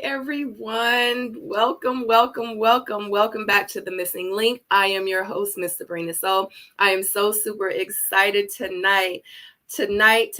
everyone. Welcome back to The Missing Link. I am your host, Miss Sabrina. So I am so super excited tonight. Tonight.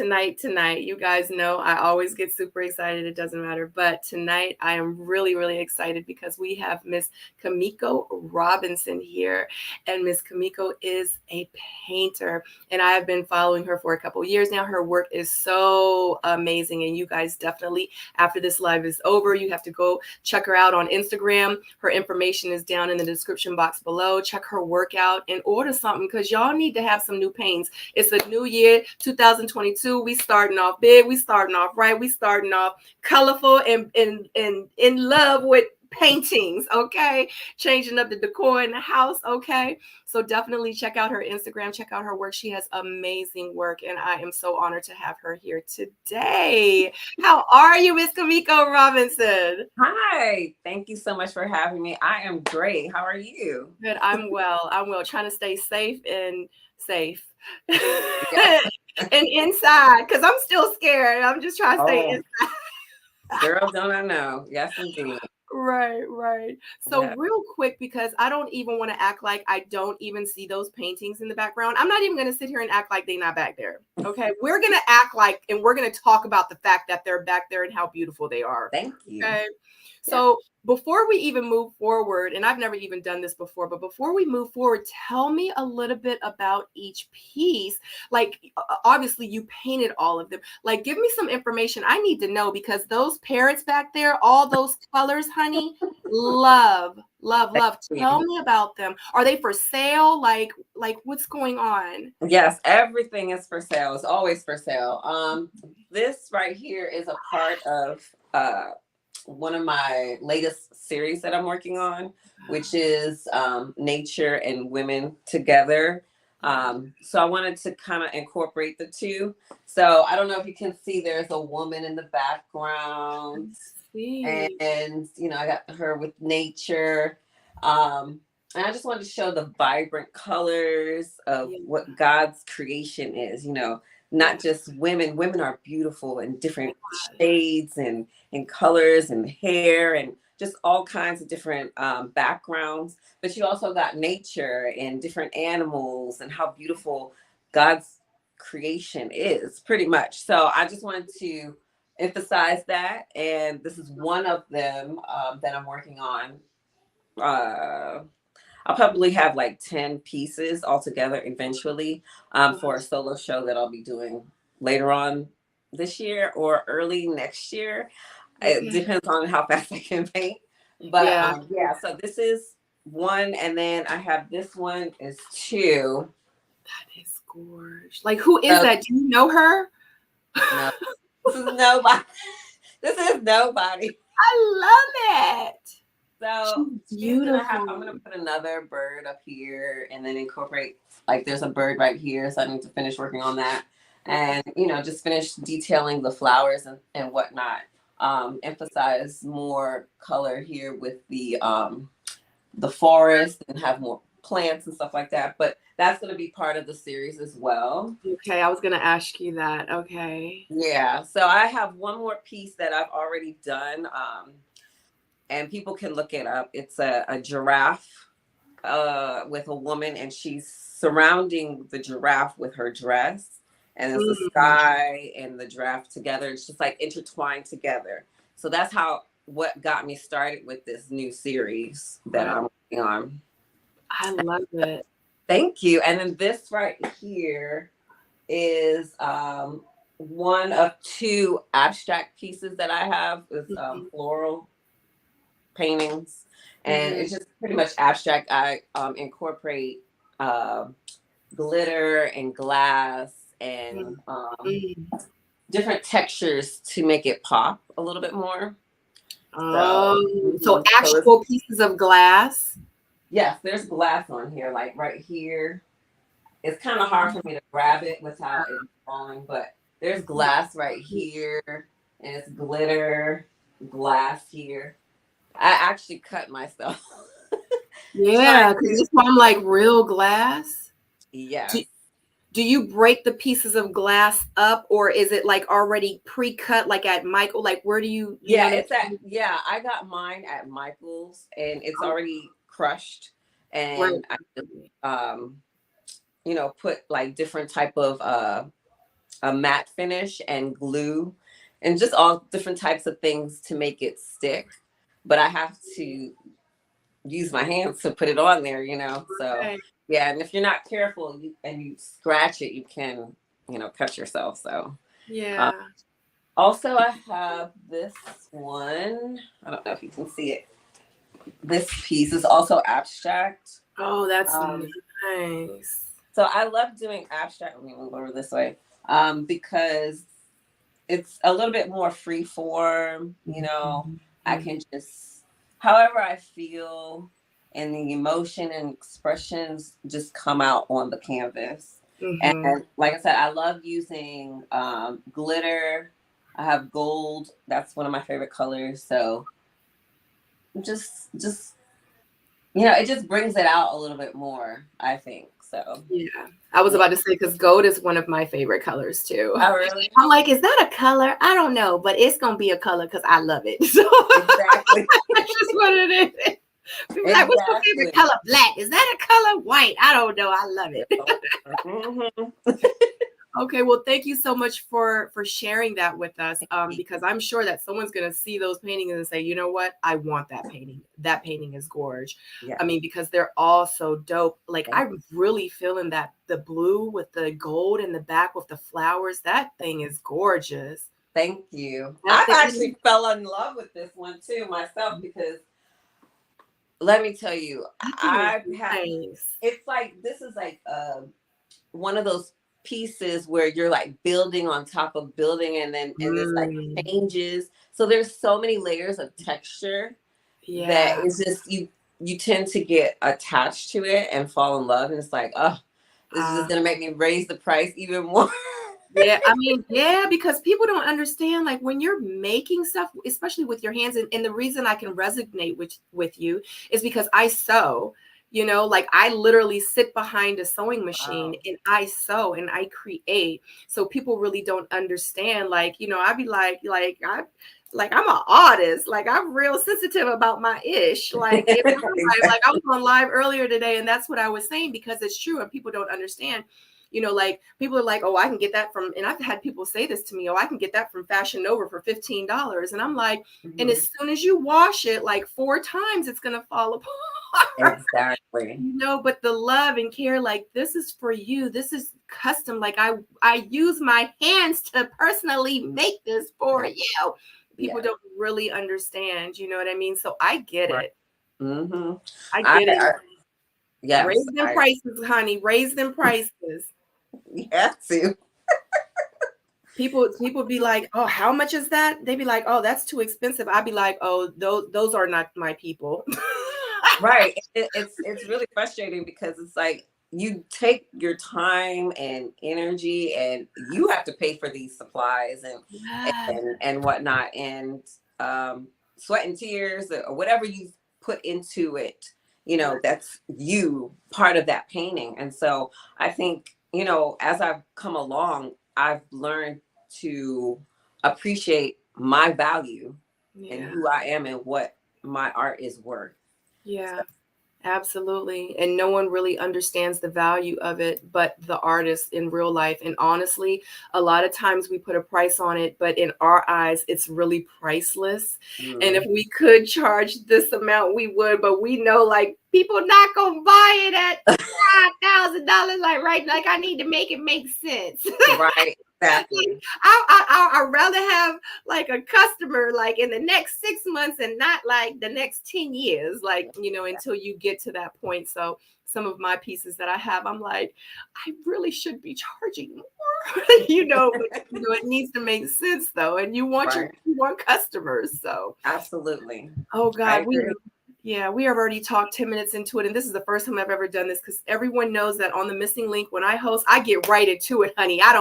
You guys know I always get super excited. It doesn't matter. But tonight I am really excited because we have Miss Kimeko Robinson here. And Miss Kimeko is a painter. And I have been following her for a couple years now. Her work is so amazing. And you guys definitely, after this live is over, you have to go check her out on Instagram. Her information is down in the description box below. Check her work out and order something because y'all need to have some new paints. It's a new year, 2022. We starting off big. We starting off right. We starting off colorful and in love with paintings. Okay, changing up the decor in the house. Okay, so definitely check out her Instagram. Check out her work. She has amazing work, and I am so honored to have her here today. How are you, Miss Kimeko Robinson? Hi, thank you so much for having me. I am great. How are you? Good. I'm well. Trying to stay safe. Yeah. And inside, because I'm still scared. I'm just trying to stay inside. Girl, don't I know? Yes, indeed. Right. So Yeah. real quick, because I don't even want to act like I don't even see those paintings in the background. I'm not even going to sit here and act like they're not back there. Okay. We're going to act like, and we're going to talk about the fact that they're back there and how beautiful they are. Thank you. Okay. So before we even move forward, and I've never even done this before, but before we move forward, tell me a little bit about each piece. Like, obviously you painted all of them. Like, give me some information. I need to know because those parrots back there, all those colors, honey, love. Tell me about them. Are they for sale? Like what's going on? Yes, everything is for sale. It's always for sale. This right here is a part of one of my latest series that I'm working on, which is nature and women together. So I wanted to kind of incorporate the two. So I don't know if you can see there's a woman in the background. And you know, I got her with nature. And I just wanted to show the vibrant colors of what God's creation is, you know, not just women. Women are beautiful in different shades and colors and hair and just all kinds of different backgrounds. But you also got nature and different animals and how beautiful God's creation is, pretty much. So I just wanted to emphasize that. And this is one of them that I'm working on. I'll probably have like 10 pieces altogether eventually for a solo show that I'll be doing later on this year or early next year. It depends on how fast I can paint. But so this is one, and then I have this one is two. That is gorgeous. Like, who is that? Do you know her? No, this is nobody. This is nobody. I love it. So beautiful. I'm gonna put another bird up here and then incorporate, like, there's a bird right here, so I need to finish working on that, and you know, just finish detailing the flowers and whatnot. Emphasize more color here with the forest and have more plants and stuff like that. But that's gonna be part of the series as well. Okay, I was gonna ask you that. Okay. Yeah. So I have one more piece that I've already done. And people can look it up. It's a giraffe with a woman, and she's surrounding the giraffe with her dress, and it's the sky and the giraffe together. It's just like intertwined together. So that's what got me started with this new series that I'm working on. I love it. Thank you. And then this right here is one of two abstract pieces that I have. It's floral paintings, and it's just pretty much abstract. I incorporate glitter and glass and different textures to make it pop a little bit more. So actual pieces of glass. Yes, there's glass on here, like right here. It's kind of hard for me to grab it without it falling, but there's glass right here, and it's glitter, glass here. I actually cut myself. Yeah, because this one, like, real glass. Yes. do you break the pieces of glass up, or is it like already pre-cut, like at Michael? Like, where do you know Yeah, what it's I at mean? yeah, I got mine at Michael's and it's Oh, already crushed right. and I just put like different type of a matte finish and glue and just all different types of things to make it stick. But I have to use my hands to put it on there. So Right. yeah, and if you're not careful and you scratch it, you can, cut yourself. So um, Yeah. also I have this one. I don't know if you can see it. This piece is also abstract. Oh, that's Um, nice. so I love doing abstract. Let me move over this way because it's a little bit more free form. I Mhm. can just, however I feel, and the emotion and expressions just come out on the canvas. Mhm. And like I said, I love using glitter. I have gold. That's one of my favorite colors. So just it just brings it out a little bit more, I think. So Yeah. I was yeah. about to say, because gold is one of my favorite colors too. Oh, really? I'm like, is that a color? I don't know, but it's gonna be a color because I love it. So Exactly. that's just what it is. People like, what's your favorite Exactly. color? Black. Is that a color? White. I don't know. I love it. Mhm. Okay, well, thank you so much for sharing that with us. Because I'm sure that someone's gonna see those paintings and say, you know what, I want that painting. That painting is gorge. Yeah. I mean, because they're all so dope. Like, Thank, I'm really feeling that the blue with the gold in the back with the flowers. That thing is gorgeous. thank you. That I thing. actually fell in love with this one too myself because let me tell you, That thing is I have. nice. It's like this is like one of those pieces where you're like building on top of building and this like Mm, changes. So there's so many layers of texture that yeah. it's just you tend to get attached to it and fall in love and it's like, oh, this is Uh, just gonna make me raise the price even more. Yeah, I mean, yeah, because people don't understand, like, when you're making stuff, especially with your hands, and the reason I can resonate with you is because I sew. Like, I literally sit behind a sewing machine Wow. and I sew and I create. So people really don't understand. Like, I'd be I'm an artist. Like, I'm real sensitive about my ish. Like, in real life, like I Exactly. was on live earlier today, and that's what I was saying because it's true, and people don't understand. Like, people are like, oh, I can get that from, and I've had people say this to me, oh, I can get that from Fashion Nova for $15. And I'm like, and Mhm. as soon as you wash it like 4 times, it's going to fall apart. Exactly. But the love and care, like, this is for you. This is custom. Like, I use my hands to personally make this for Yeah. you. People Yeah. don't really understand, you know what I mean? So I get Right. it. Mm-hmm. I I, get it. I yes, Raise them I prices, honey. Raise them prices. you have to. People be like, oh, how much is that? They be like, oh, that's too expensive. I'd be like, oh, those are not my people. Right. It's really frustrating because it's like you take your time and energy and you have to pay for these supplies and Yeah. and whatnot and sweat and tears or whatever you put into it, that's you part of that painting. And so I think, as I've come along, I've learned to appreciate my value and Yeah. who I am and what my art is worth. Yeah. Absolutely. And no one really understands the value of it but the artist in real life. And honestly, a lot of times we put a price on it, but in our eyes, it's really priceless. And if Mm, we could charge this amount, we would, but we know, like, people not gonna buy it at $5,000. Like, right, like, I need to make it make sense. right, exactly. I'd rather have like a customer like in the next 6 months and not like the next 10 years, like, until you get to that point. So some of my pieces that I have, I'm like, I really should be charging more, but it needs to make sense though. And Right, you want customers. So, absolutely. oh I God, agree. yeah, we have already talked 10 minutes into it. And this is the first time I've ever done this because everyone knows that on the Missing Link, when I host, I get right into it, honey. I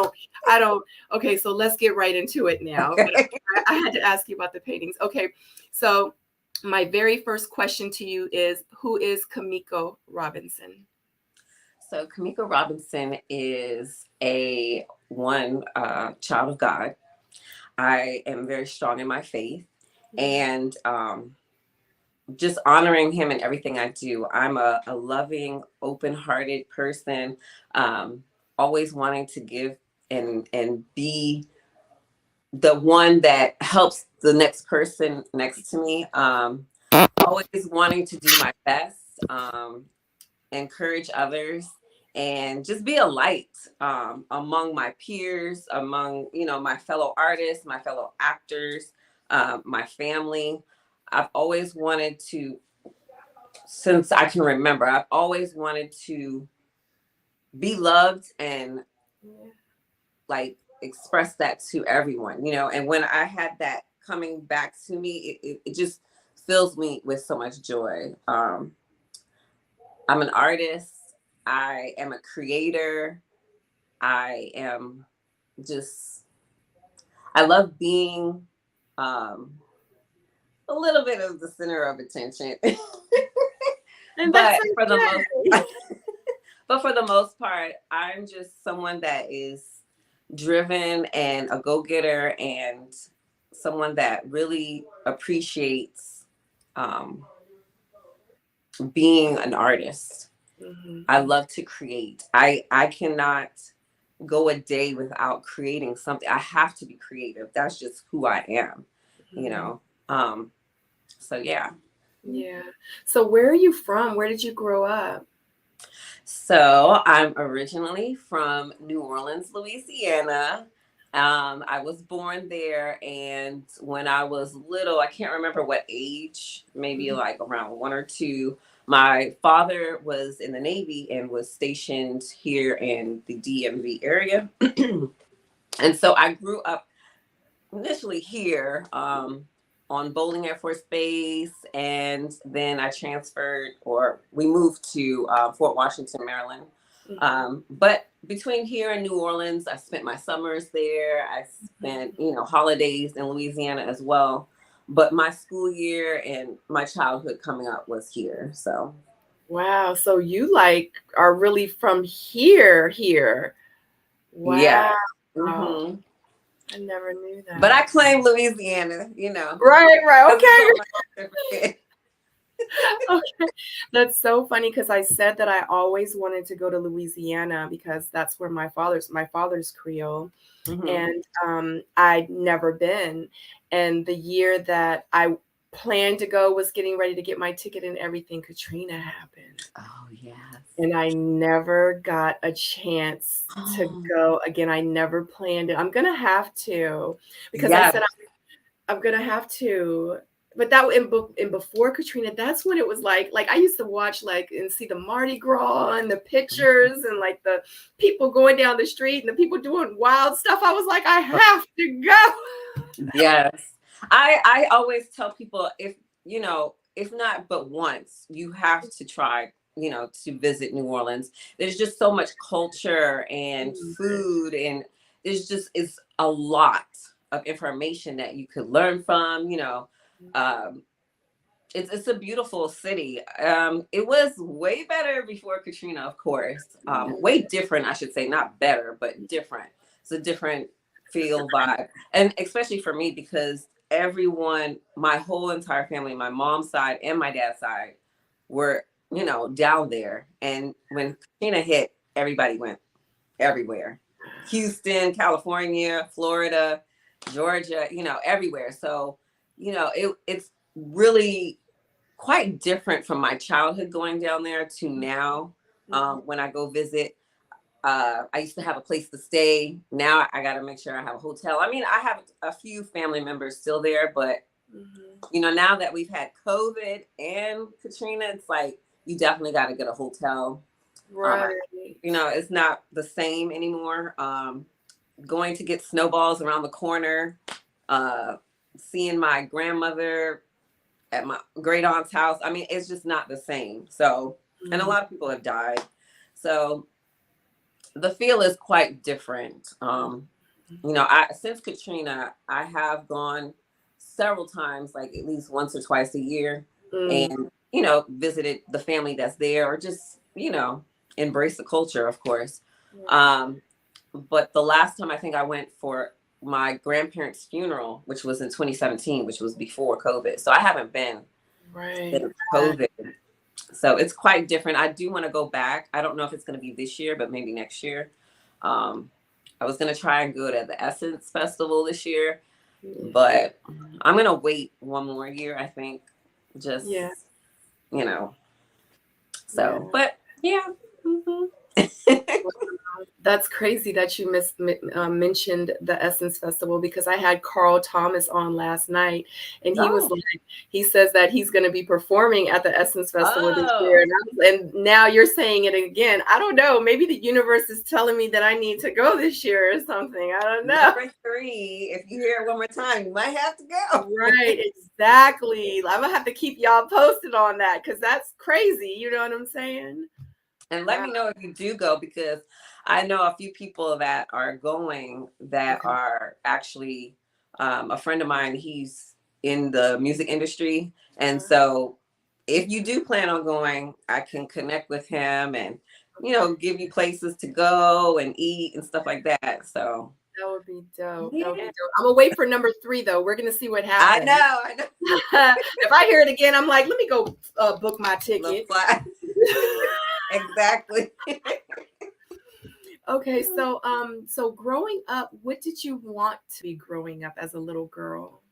don't. Okay, so let's get right into it now. But Okay. I had to ask you about the paintings. Okay, so my very first question to you is, who is Kimeko Robinson? So Kimeko Robinson is a child of God. I am very strong in my faith, and just honoring him in everything I do. I'm a loving, open-hearted person, always wanting to give and be the one that helps the next person next to me. Always wanting to do my best, encourage others, and just be a light among my peers, among my fellow artists, my fellow actors, my family. I've always wanted to, since I can remember, I've always wanted to be loved and like express that to everyone, and when I had that coming back to me, it just fills me with so much joy. I'm an artist. I am a creator. I am just, I love being um, a little bit of the center of attention. And that's but for the okay. most but for the most part, I'm just someone that is driven and a go-getter, and someone that really appreciates um, being an artist. I love to create. I cannot go a day without creating something. I have to be creative. That's just who I am, you know. So yeah. Yeah. So where are you from? Where did you grow up? So I'm originally from New Orleans, Louisiana. I was born there, and when I was little, I can't remember what age, maybe like around 1 or 2. My father was in the Navy and was stationed here in the DMV area. And so I grew up initially here on Bowling Air Force Base, and then I transferred, or we moved to Fort Washington, Maryland. But between here and New Orleans, I spent my summers there. I spent, holidays in Louisiana as well. But my school year and my childhood coming up was here. So Wow. So you like are really from here. yeah. Wow. Hmm. I never knew But I that. claim Louisiana, Right. because it's Okay. on my certificate. Okay. That's so funny because I said that I always wanted to go to Louisiana because that's where my father's Creole. Hmm. And I'd never been. And the year that I planned to go was getting ready to get my ticket and everything. Katrina happened. Oh, yes. And I never got a chance to go again. I never planned it. I'm gonna have to because I Yes. said I'm gonna have to. But that in before Katrina, that's when it was like I used to watch like and see the Mardi Gras and the pictures and like the people going down the street and the people doing wild stuff. I was like, I have to go. Yes. I always tell people, if not but once, you have to try, to visit New Orleans. There's just so much culture and food, and it's a lot of information that you could learn from, Um, it's a beautiful city. It was way better before Katrina, of course. Way different, I should say, not better, but different. It's a different feel, vibe, and especially for me because everyone, my whole entire family, my mom's side and my dad's side, were down there. And when Katrina hit, everybody went everywhere. Houston, California, Florida, Georgia, everywhere. So, it's really quite different from my childhood going down there to now. When I go visit, I used to have a place to stay. Now I got to make sure I have a hotel. I mean, I have a few family members still there, but now that we've had COVID and Katrina, it's like you definitely got to get a hotel. Right. It's not the same anymore. Going to get snowballs around the corner, seeing my grandmother at my great aunt's house. I mean, it's just not the same. So, and a lot of people have died. So the feel is quite different. Since Katrina, I have gone several times, like at least once or twice a year, and visited the family that's there, or just embrace the culture, of course. Right. Um, but the last time I think I went for my grandparents' funeral, which was in 2017, which was before COVID. So I haven't been Right. since COVID. So it's quite different. I do want to go back. I don't know if it's going to be this year, but maybe next year. Um, I was going to try and go to the Essence Festival this year, Yeah. but I'm going to wait one more year, I think. Just, Yeah. you know, so, Yeah. but yeah. Hmm. That's crazy that you mentioned the Essence Festival, because I had Carl Thomas on last night, and he was Oh, like, he says that he's going to be performing at the Essence Festival this year, oh, and now you're saying it again. I don't know. Maybe the universe is telling me that I need to go this year or something. I don't know. number 3. If you hear it one more time, you might have to go. Right, exactly. I'm gonna have to keep y'all posted on that, because that's crazy. You know what I'm saying? And let Wow. me know if you do go, because I know a few people that are going that Okay. are actually a friend of mine. He's in the music industry. And so if you do plan on going, I can connect with him and, give you places to go and eat and stuff like that. So, That would be dope. That would be yeah, dope. I'm gonna wait for number 3 though. We're gonna see what I happens. know, I know. If I hear it again, I'm like, let me go book my Love ticket. fly. Exactly. Okay, so growing up, what did you want to be growing up as a little girl?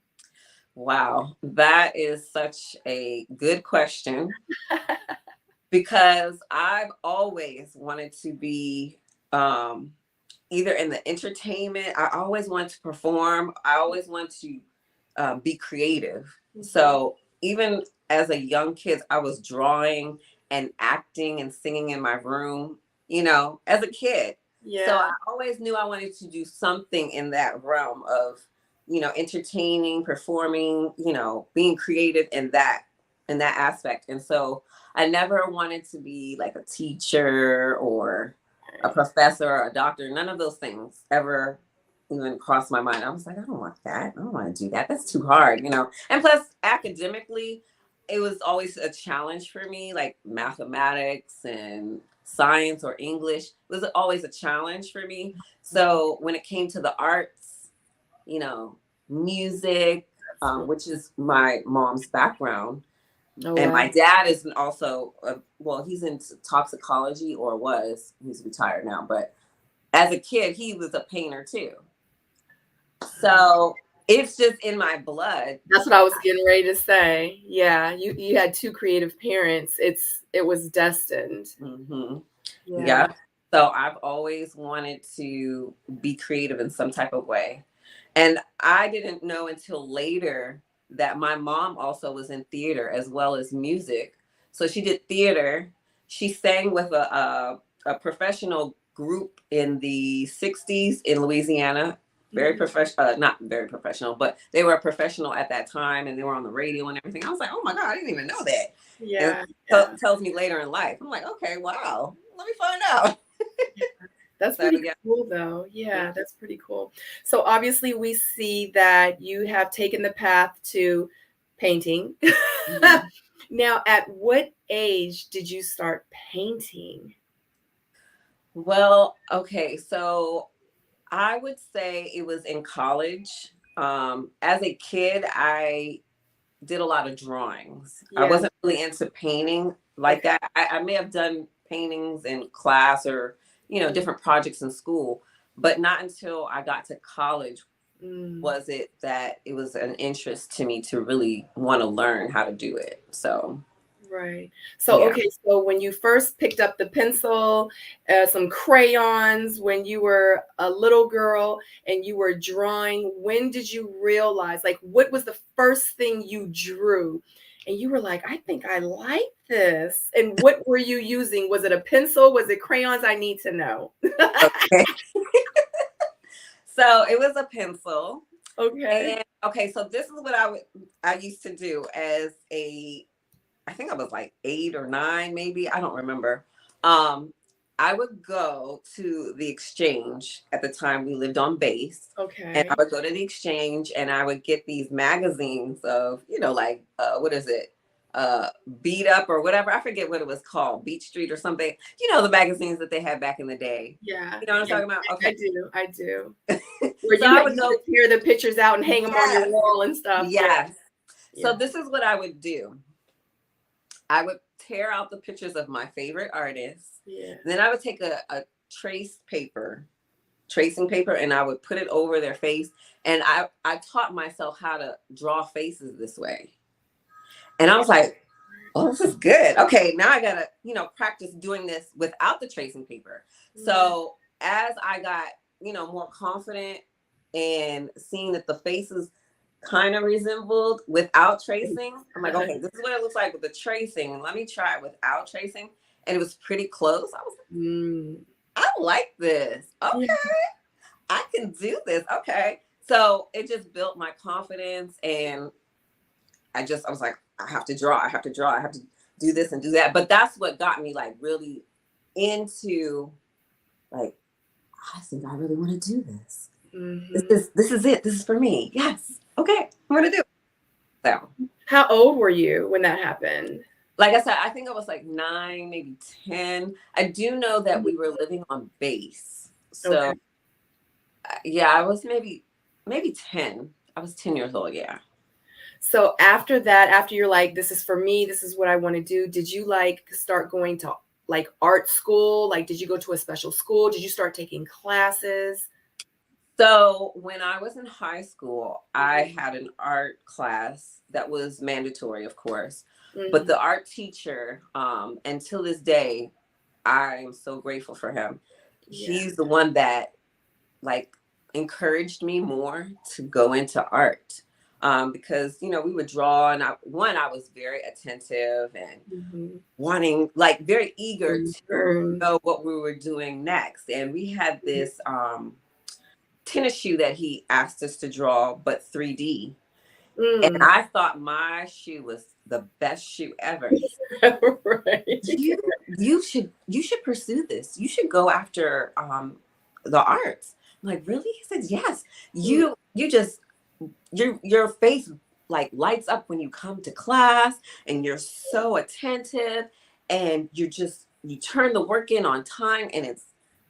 Wow, that is such a good question, because I've always wanted to be um, either in the entertainment. I always wanted to perform. I always wanted to be creative. Mhm. So even as a young kid, I was drawing and acting and singing in my room, as a kid. So I Yeah. always knew I wanted to do something in that realm of, entertaining, performing, being creative in that aspect. And so I never wanted to be like a teacher or a Right. professor or a doctor. None of those things ever even crossed my mind. I was like, I don't want that. I don't want to do that. That's too hard. And plus, academically, it was always a challenge for me, like mathematics and science or English was always a challenge for me. Mhm. So when it came to the arts, you know, music, That's really, which is my mom's background, oh and wow. my dad is also, well, he's in toxicology, or was. He's retired now, but as a kid, he was a painter too. So it's just in my blood. That's what I was getting ready to say. Yeah, you had two creative parents. It was destined. Hmm. Yeah. Yeah. So I've always wanted to be creative in some type of way. And I didn't know until later that my mom also was in theater as well as music. So she did theater. She sang with a professional group in the 60s in Louisiana. Very Mhm. professional, not very professional, but they were professional at that time, and they were on the radio and everything. I was like, oh my God, I didn't even know that. And Yeah, yeah. tells me later in life. I'm like, okay, wow, let me find out. That's So pretty yeah. cool though. Yeah, that's pretty cool. So obviously we see that you have taken the path to painting. Mhm. Now, at what age did you start painting? Well, okay, so I would say it was in college. As a kid, I did a lot of drawings. I Yeah. wasn't really into painting like Okay. that. I may have done paintings in class or, different projects in school, but not until I got to college Mm. was it that it was an interest to me to really want to learn how to do it. So, Right. So, yeah. okay, so when you first picked up the pencil, some crayons, when you were a little girl and you were drawing, when did you realize, like, what was the first thing you drew? And you were like, I think I like this. And what were you using? Was it a pencil? Was it crayons? I need to know. Okay. So it was a pencil. Okay. And okay, so this is what I used to do as I think I was like 8 or 9, maybe. I don't remember. Um, I would go to the exchange at the time we lived on base, and I Okay. would go to the exchange and I would get these magazines of, like what is it? uh Beat Up or whatever. I forget what it was called, Beat Street or something. You know, the magazines that they had back in the day. Yeah. You know what I'm Yeah. talking about? I Okay. do. I do. Where So you I had would you go, could tear the pictures out and hang them on your yes, wall and stuff. Yeah. yes. Yeah. So this is what I would do. I would tear out the pictures of my favorite artists. Yeah. Then I would take a tracing paper, and I would put it over their face. And I taught myself how to draw faces this way. And I was like, oh, this is good. Okay, now I gotta, practice doing this without the tracing paper. So as I got, more confident and seeing that the faces kind of resembled without tracing, I'm like, okay, this is what it looks like with the tracing. Let me try it without tracing. And it was pretty close. I was like, I like this. Okay, I can do this. Okay. So it just built my confidence, and I was like, I have to draw, I have to draw, I have to do this and do that. But that's what got me like really into like, I think I really want to do this. This is it. This is for me. Yes. Okay. I'm gonna do it. So How old were you when that happened? like I said, I think I was like 9, maybe 10. I do know that we were living on base. So Okay. yeah, I was maybe 10. I was 10 years old. Yeah. So after that, after you're like, this is for me, this is what I want to do, did you like start going to like art school? Like, did you go to a special school? Did you start taking classes? So when I was in high school, I had an art class that was mandatory, of course. But the art teacher, until this day, I'm so grateful for him. He's the one that like encouraged me more to go into art. Because we would draw, and I was very attentive and wanting, like, very eager to know what we were doing next. And we had this tennis shoe that he asked us to draw, but 3D. And I thought my shoe was the best shoe ever. Right. You should pursue this. You should go after the arts. I'm like, really? He said, yes. You just your face like lights up when you come to class, and you're so attentive, and you turn the work in on time, and it's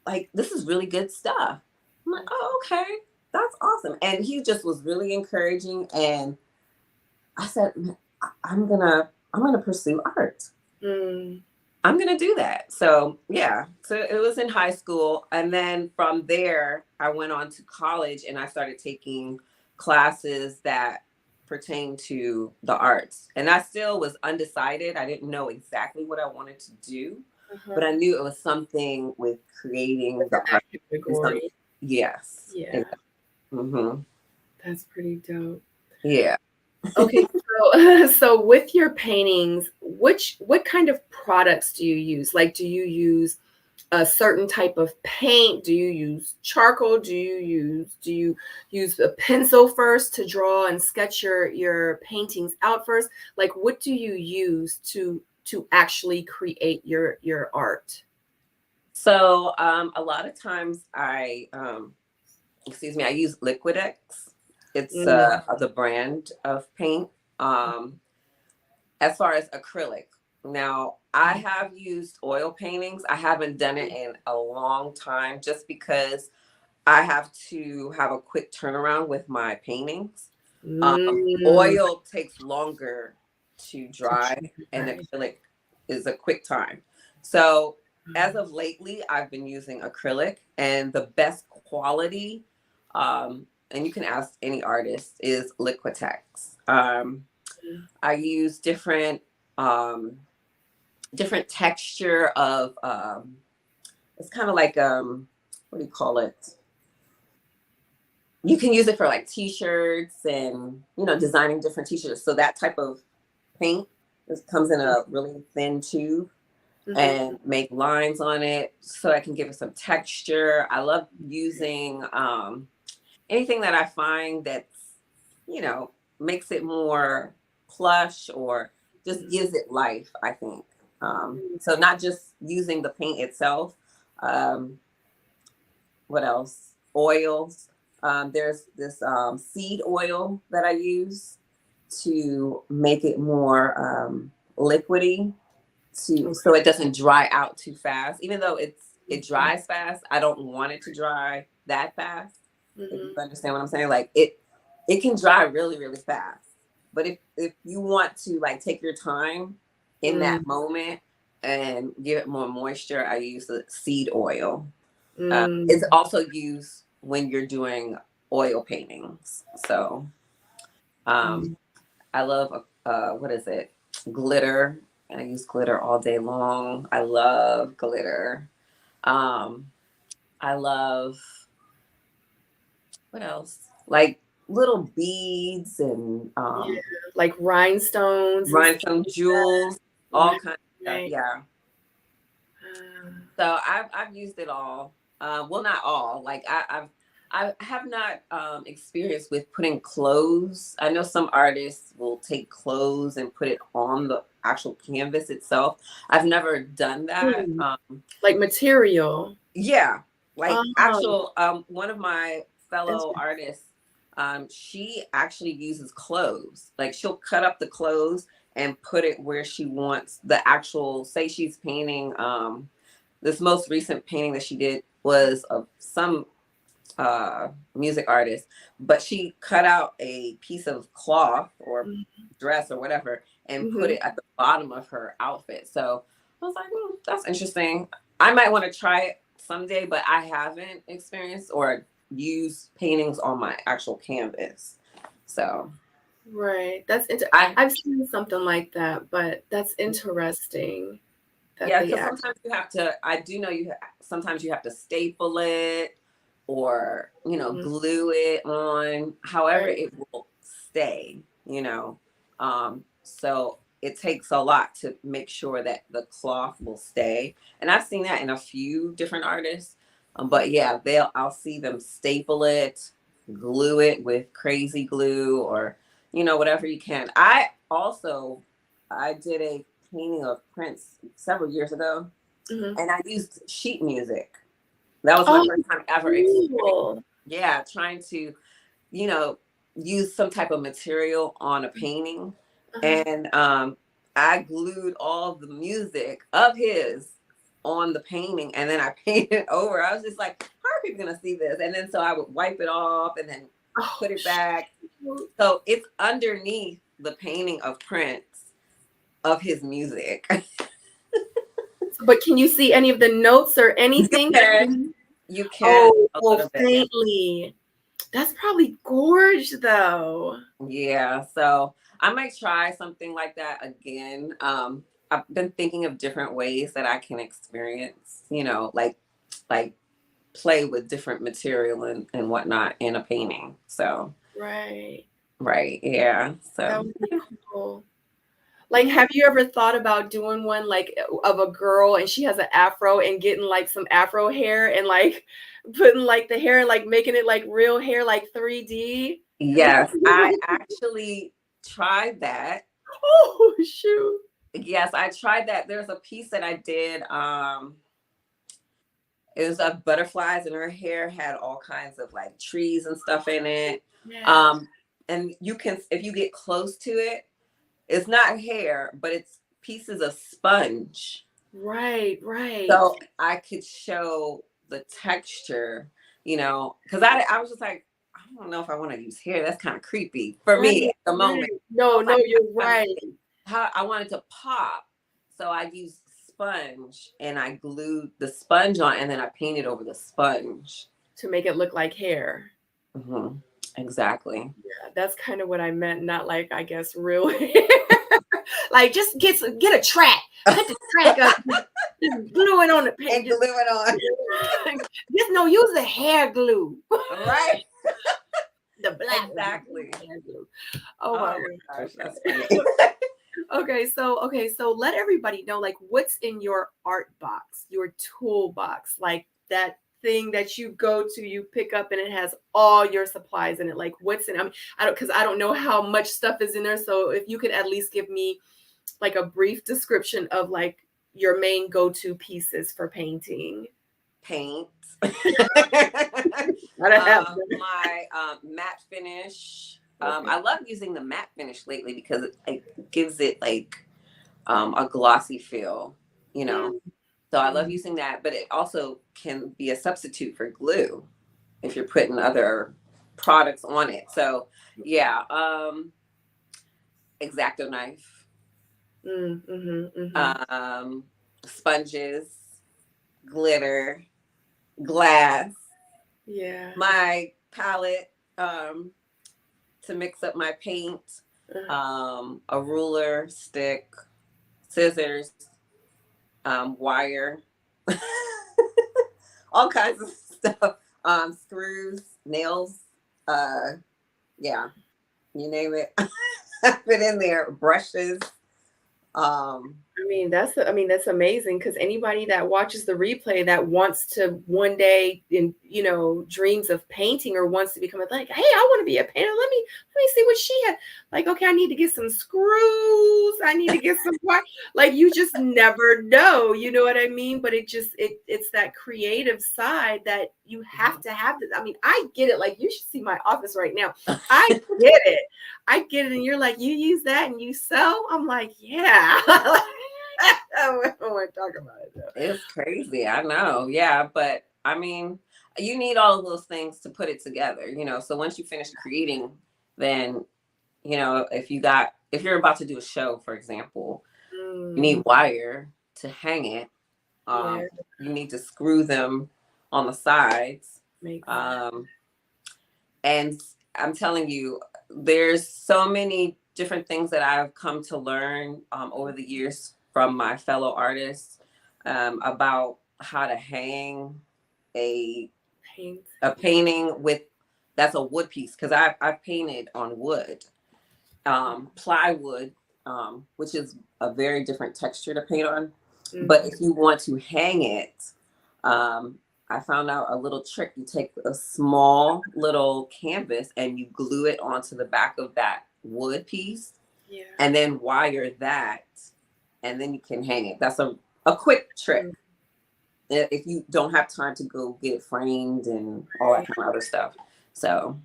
like, this is really good stuff. I'm like, oh, okay, that's awesome. And he just was really encouraging, and I said, I'm gonna pursue art. I'm gonna do that. So yeah, so it was in high school, and then from there I went on to college, and I started taking classes that pertain to the arts. And I still was undecided. I didn't know exactly what I wanted to do, but I knew it was something with creating the art. Yes. Yeah. Mm-hmm. That's pretty dope. Yeah. Okay, so with your paintings, what kind of products do you use? Like, do you use a certain type of paint? Do you use charcoal? Do you use a pencil first to draw and sketch your paintings out first? Like, what do you use to actually create your art? So a lot of times I use Liquidex. It's the brand of paint. As far as acrylic, now I have used oil paintings. I haven't done it in a long time, just because I have to have a quick turnaround with my paintings. Oil takes longer to dry, and acrylic is a quick time. So as of lately, I've been using acrylic, and the best quality, and you can ask any artist, is Liquitex. I use different texture of it's kind of like what do you call it? You can use it for like t-shirts, and designing different t-shirts. So that type of paint comes in a really thin tube, and make lines on it so I can give it some texture. I love using anything that I find that's, makes it more plush, or just gives it life, I think. So not just using the paint itself. What else? Oils. There's this seed oil that I use to make it more liquidy, so it doesn't dry out too fast. Even though it dries fast, I don't want it to dry that fast. If you understand what I'm saying, like it can dry really, really fast. But if you want to like take your time in that moment and give it more moisture, I use the seed oil. It's also used when you're doing oil paintings. So I love what is it? Glitter. I use glitter all day long. I love glitter. I love, what else? Like little beads and like rhinestones and stuff rhinestone like jewels, all kinds of stuff. right. Yeah. So I've used it all. Well, not all. Like I have not experienced with putting clothes. I know some artists will take clothes and put it on the actual canvas itself. I've never done that. Like material. Yeah, like Oh, actual one of my fellow artists, she actually uses clothes. Like she'll cut up the clothes and put it where she wants the actual, say she's painting this most recent painting that she did was of some music artist, but she cut out a piece of cloth or dress or whatever and put it at the bottom of her outfit. So I was like, that's interesting. I might want to try it someday, but I haven't experienced or used paintings on my actual canvas. So right. That's I've seen something like that, but that's interesting. Yeah, because sometimes you have to. I do know sometimes you have to staple it or glue it on. However, it will stay. So it takes a lot to make sure that the cloth will stay. And I've seen that in a few different artists. But yeah, I'll see them staple it, glue it with crazy glue or whatever you can. I did a painting of Prince several years ago, and I used sheet music. That was my first time ever experiencing. Yeah, trying to, use some type of material on a painting, and I glued all the music of his on the painting, and then I painted over. I was just like, how are people gonna see this? And then so I would wipe it off and then put it back. So it's underneath the painting of Prince of his music. But can you see any of the notes or anything? You can. Oh, faintly. That's probably gorgeous, though. Yeah, so I might try something like that again. I've been thinking of different ways that I can experience, like play with different material and whatnot in a painting. So right, yeah. So that would be cool. Like, have you ever thought about doing one like of a girl and she has an afro and getting like some afro hair and like putting like the hair and like making it like real hair, like 3D? Yes, I actually tried that. Oh, shoot. Yes, I tried that. There's a piece that I did. It was butterflies and her hair had all kinds of like trees and stuff in it. Yeah. And you can, if you get close to it, it's not hair, but it's pieces of sponge. Right. So I could show the texture, because I was just like, I don't know if I want to use hair. That's kind of creepy for me at the moment. No, you're right. How I wanted to pop. So I used sponge and I glued the sponge on and then I painted over the sponge. To make it look like hair. Exactly. Yeah, that's kind of what I meant. Not like, I guess, real hair. Like, just get a track. Put the track up. Just glue it on the paint. And glue it on. Just use the hair glue. Right. The black. Exactly. Hair glue. Oh my gosh, that's funny. Okay, so let everybody know, like, what's in your art box, your toolbox, like that thing that you go to, you pick up, and it has all your supplies in it. Like, what's in? Because I don't know how much stuff is in there. So if you could at least give me like a brief description of like your main go-to pieces for painting. Paint. My matte finish Okay. I love using the matte finish lately because it like gives it like a glossy feel, you know. So I love Mm. using that, but it also can be a substitute for glue if you're putting other products on it. So yeah, X-Acto knife, Mm. um, sponges, glitter, glass, Yeah. my palette to mix up my paint, Uh, a ruler, stick, scissors, wire, all kinds of stuff, screws, nails, uh, yeah, you name it. I put in there brushes. Um, I mean, that's amazing because anybody that watches the replay that wants to one day in, dreams of painting or wants to become like, hey, I want to be a painter. Let me see what she had. Like, okay, I need to get some screws. I need to get some like you just never know, you know what I mean? But it's that creative side that you have to have this. I mean, I get it. Like you should see my office right now. I get it. I get it. And you're like, you use that and you sew? I'm like, yeah. I don't want to talk about it though. it's crazy. I know. Yeah. But I mean, you need all of those things to put it together, you know. So once you finish creating, then, you know, if you're about to do a show, for example, you need wire to hang it. Yeah, You need to screw them on the sides. makes sense. Um, and I'm telling you, there's so many different things that I've come to learn over the years from my fellow artists about how to hang a Paint. painting with that's a wood piece because I've painted on wood, plywood, which is a very different texture to paint on. But if you want to hang it, um, I found out a little trick. You take a small little canvas and you glue it onto the back of that wood piece Yeah. and then wire that, and then you can hang it. That's a quick trick if you don't have time to go get it framed and all that kind of other stuff. So,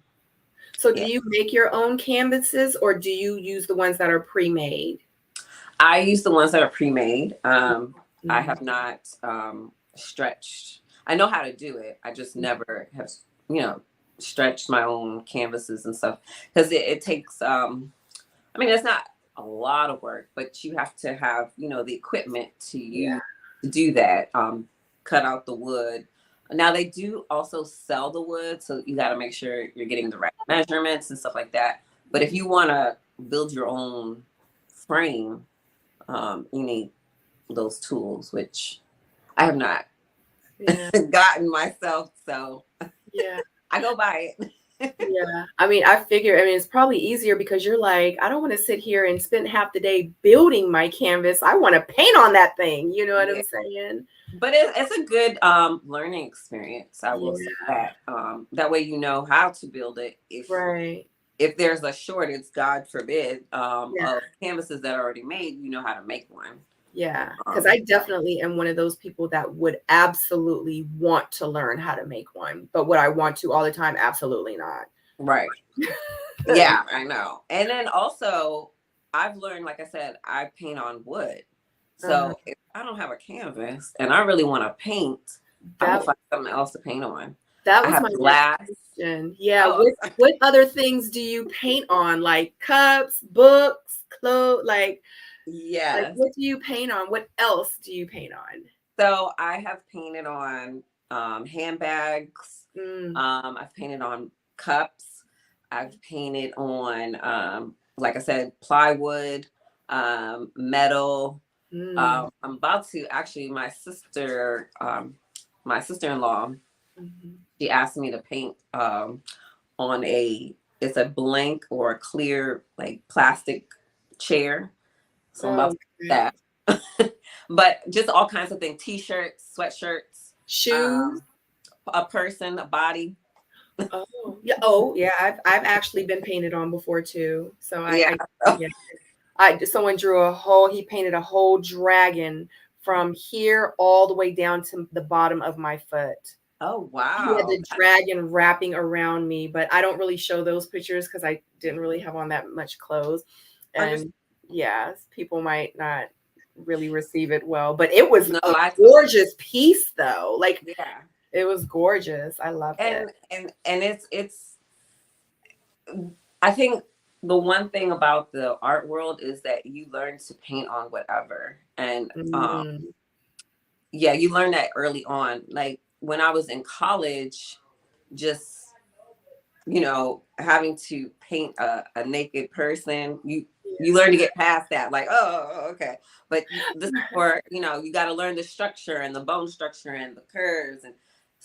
So do yeah. you make your own canvases or do you use the ones that are pre-made? I use the ones that are pre-made. I Mhm. have not stretched. I know how to do it. I just never have, you know, stretched my own canvases and stuff because it takes. I mean, it's not a lot of work, but you have to have, you know, the equipment to Yeah. use to do that. Cut out the wood. Now they do also sell the wood, so you got to make sure you're getting the right measurements and stuff like that. But if you want to build your own frame, you need those tools, which I have not Yeah. gotten myself. So Yeah. I go buy it. Yeah. I mean, it's probably easier because you're like, I don't want to sit here and spend half the day building my canvas. I want to paint on that thing. You know what Yeah. I'm saying? But it's a good learning experience. I will say Yeah. that. That way you know how to build it. Right. If there's a shortage, God forbid, Yeah. of canvases that are already made, you know how to make one. Yeah. Because I definitely am one of those people that would absolutely want to learn how to make one. But would I want to all the time? Absolutely not. Right. Yeah, I know. And then also, I've learned, like I said, I paint on wood. Uh-huh. So if I don't have a canvas and I really want to paint, I'm gonna That find something else to paint on. that I was have my next glass. question. Yeah. Oh, What other things do you paint on? Like cups, books, clothes, like yes. what do you paint on? What else do you paint on? So I have painted on handbags. Mm, I've painted on cups. I've painted on, like I said, plywood, metal. mm, I'm about to actually, my sister-in-law, mhm. she asked me to paint on it's a blank or a clear like plastic chair. So I'm about Oh, to do okay. that. But just all kinds of things, t-shirts, sweatshirts, Shoes. a person, a body. Oh, yeah. Oh, yeah. I've actually been painted on before too. So Yeah. yeah. Someone drew a whole. He painted a whole dragon from here all the way down to the bottom of my foot. Oh, He had wow. the dragon wrapping around me, but I don't really show those pictures because I didn't really have on that much clothes. Understand. And yeah, people might not really receive it well, but it was No, a I totally, gorgeous piece though. Like yeah. it was gorgeous. I loved it. And it's I think the one thing about the art world is that you learn to paint on whatever. And Mm, yeah, you learn that early on. Like when I was in college, just having to paint a naked person, you learn to get past that. Like, oh, okay. But this is for, you got to learn the structure and the bone structure and the curves and